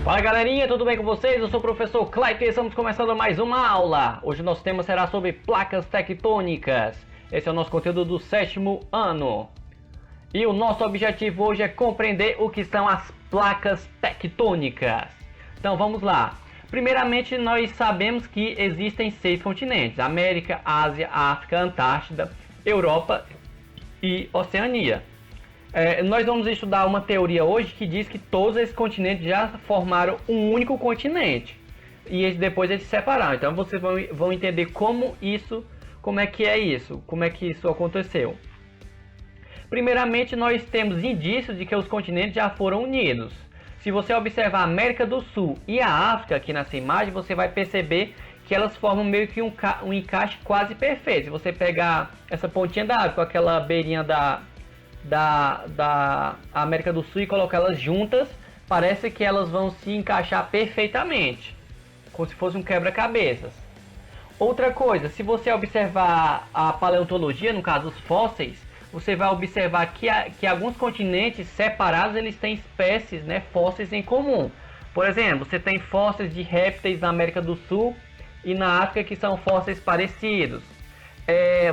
Fala galerinha, tudo bem com vocês? Eu sou o professor Clayton e estamos começando mais uma aula. Hoje o nosso tema será sobre placas tectônicas. Esse é o nosso conteúdo do 7º ano. E o nosso objetivo hoje é compreender o que são as placas tectônicas. Então vamos lá. Primeiramente, nós sabemos que existem 6 continentes: América, Ásia, África, Antártida, Europa e Oceania. Nós vamos estudar uma teoria hoje que diz que todos esses continentes já formaram um único continente e depois eles se separaram. Então vocês vão entender como é que isso aconteceu. Primeiramente, nós temos indícios de que os continentes já foram unidos. Se você observar a América do Sul e a África aqui nessa imagem, você vai perceber que elas formam meio que um encaixe quase perfeito. Se você pegar essa pontinha da África com aquela beirinha da América do Sul e colocá-las juntas, parece que elas vão se encaixar perfeitamente, como se fosse um quebra-cabeças. Outra coisa, se você observar a paleontologia, no caso os fósseis, você vai observar que alguns continentes separados eles têm espécies, fósseis em comum. Por exemplo, você tem fósseis de répteis na América do Sul e na África que são fósseis parecidos.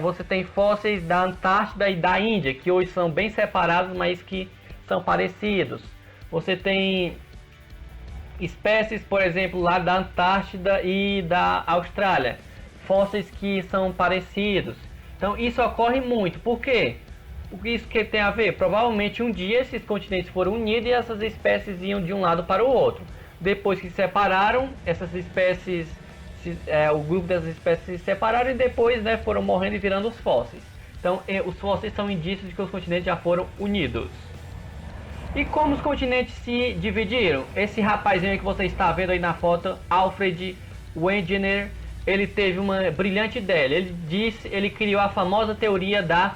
Você tem fósseis da Antártida e da Índia, que hoje são bem separados, mas que são parecidos. Você tem espécies, por exemplo, lá da Antártida e da Austrália, fósseis que são parecidos. Então isso ocorre muito. Por quê? O que isso que tem a ver? Provavelmente um dia esses continentes foram unidos e essas espécies iam de um lado para o outro. Depois que se separaram, essas espécies... o grupo dessas espécies se separaram e depois foram morrendo e virando os fósseis. Então os fósseis são indícios de que os continentes já foram unidos. E como os continentes se dividiram? Esse rapazinho aí que você está vendo aí na foto, Alfred Wegener, ele teve uma brilhante ideia. Ele criou a famosa teoria da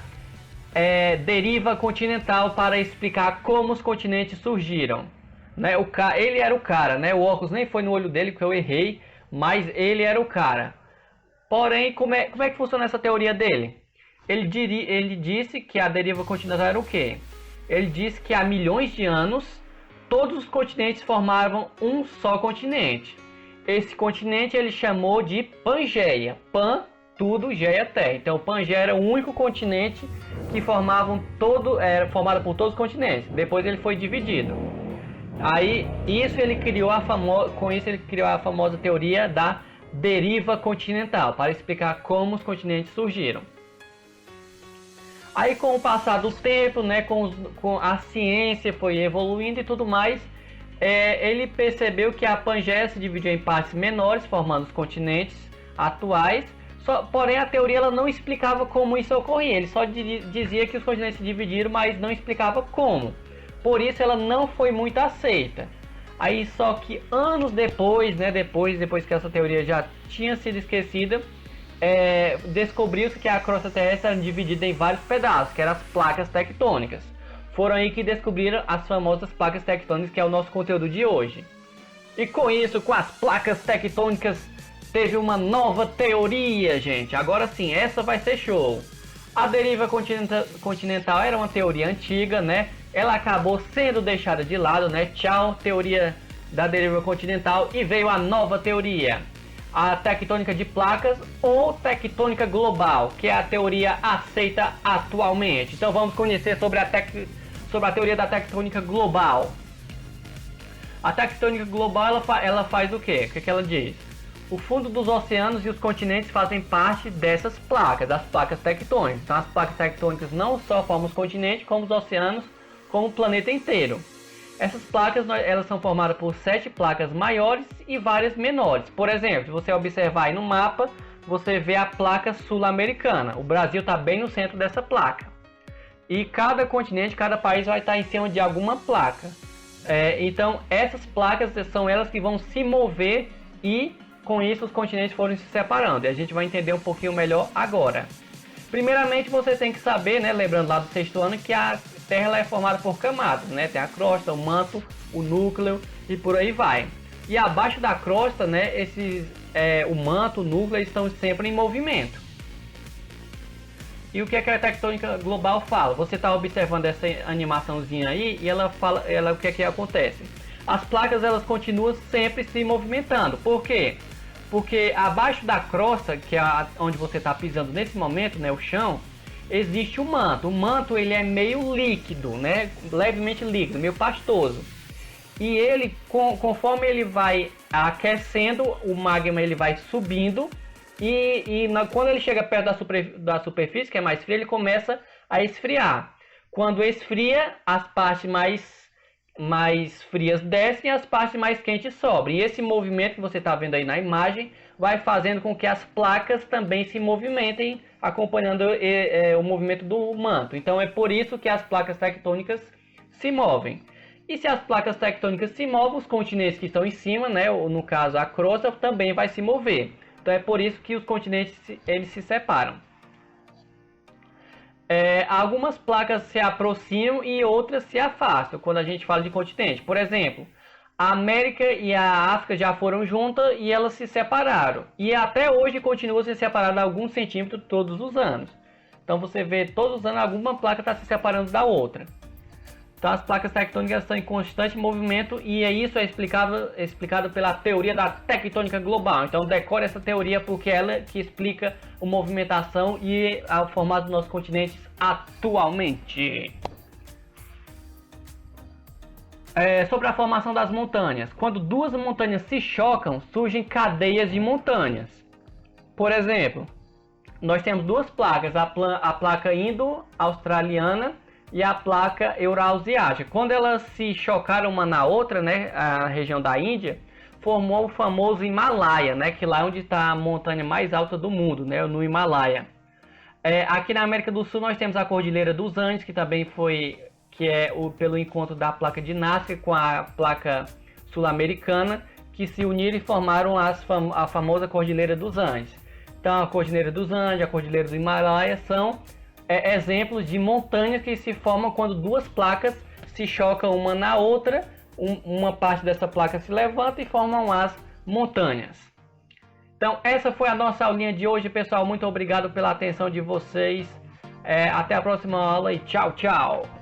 deriva continental para explicar como os continentes surgiram. Ele era o cara, o óculos nem foi no olho dele porque eu errei, mas ele era o cara. Porém, como é que funciona essa teoria dele? Ele disse que a deriva continental era o quê? Ele disse que há milhões de anos todos os continentes formavam um só continente. Esse continente ele chamou de Pangeia. Pan, tudo, Geia, terra. Então Pangeia era o único continente que era formado por todos os continentes. Depois ele foi dividido. Aí, com isso ele criou a famosa teoria da deriva continental, para explicar como os continentes surgiram. Aí com o passar do tempo, com a ciência foi evoluindo e tudo mais, ele percebeu que a Pangeia se dividiu em partes menores, formando os continentes atuais. Porém a teoria ela não explicava como isso ocorria, ele só dizia que os continentes se dividiram, mas não explicava como. Por isso ela não foi muito aceita. Aí só que anos depois, depois que essa teoria já tinha sido esquecida, descobriu-se que a crosta terrestre era dividida em vários pedaços, que eram as placas tectônicas. Foram aí que descobriram as famosas placas tectônicas, que é o nosso conteúdo de hoje. E com isso, com as placas tectônicas, teve uma nova teoria, gente. Agora sim, essa vai ser show. A deriva continental era uma teoria antiga, Ela acabou sendo deixada de lado, Tchau, teoria da deriva continental, e veio a nova teoria, a tectônica de placas ou tectônica global, que é a teoria aceita atualmente. Então vamos conhecer sobre a teoria da tectônica global. A tectônica global ela faz o quê? O que ela diz? O fundo dos oceanos e os continentes fazem parte dessas placas, das placas tectônicas. Então as placas tectônicas não só formam os continentes, como os oceanos, como o planeta inteiro. Essas placas elas são formadas por 7 placas maiores e várias menores. Por exemplo, se você observar aí no mapa, você vê a placa sul-americana. O Brasil está bem no centro dessa placa. E cada continente, cada país vai estar em cima de alguma placa. Então essas placas são elas que vão se mover e com isso os continentes foram se separando. E a gente vai entender um pouquinho melhor agora. Primeiramente você tem que saber, esse lá do 6º ano, que a Terra ela é formada por camadas, Tem a crosta, o manto, o núcleo e por aí vai. E abaixo da crosta, o manto, o núcleo, eles estão sempre em movimento. E o que a tectônica global fala? Você está observando essa animaçãozinha aí e ela fala, o que acontece? as placas elas continuam sempre se movimentando. Por quê? Porque abaixo da crosta, que é onde você está pisando nesse momento, né, o chão, existe o manto. O manto ele é meio líquido, né, levemente líquido, meio pastoso. E ele, conforme ele vai aquecendo, o magma ele vai subindo quando ele chega perto da superfície, que é mais fria, ele começa a esfriar. Quando esfria, as partes mais frias descem e as partes mais quentes sobem. E esse movimento que você está vendo aí na imagem vai fazendo com que as placas também se movimentem, acompanhando o movimento do manto. Então é por isso que as placas tectônicas se movem. E se as placas tectônicas se movem, os continentes que estão em cima, né, no caso a crosta, também vai se mover. Então é por isso que os continentes eles se separam. Algumas placas se aproximam e outras se afastam quando a gente fala de continente. Por exemplo, a América e a África já foram juntas e elas se separaram. E até hoje continuam se separando alguns centímetros todos os anos. Então você vê todos os anos alguma placa está se separando da outra. Então as placas tectônicas estão em constante movimento e isso é explicado pela teoria da tectônica global. Então decore essa teoria porque ela que explica a movimentação e o formato dos nossos continentes atualmente. Sobre a formação das montanhas. Quando duas montanhas se chocam, surgem cadeias de montanhas. Por exemplo, nós temos duas placas, a placa indo-australiana e a placa eurasiática. Quando elas se chocaram uma na outra, né, a região da Índia, formou o famoso Himalaia, né, que lá é onde está a montanha mais alta do mundo, né, no Himalaia. Aqui na América do Sul nós temos a Cordilheira dos Andes, que também pelo encontro da placa de Nazca com a placa sul-americana, que se uniram e formaram a famosa Cordilheira dos Andes. Então a Cordilheira dos Andes, a Cordilheira do Himalaia são exemplos de montanhas que se formam quando duas placas se chocam uma na outra, uma parte dessa placa se levanta e formam as montanhas. Então essa foi a nossa aulinha de hoje, pessoal. Muito obrigado pela atenção de vocês. Até a próxima aula e tchau, tchau!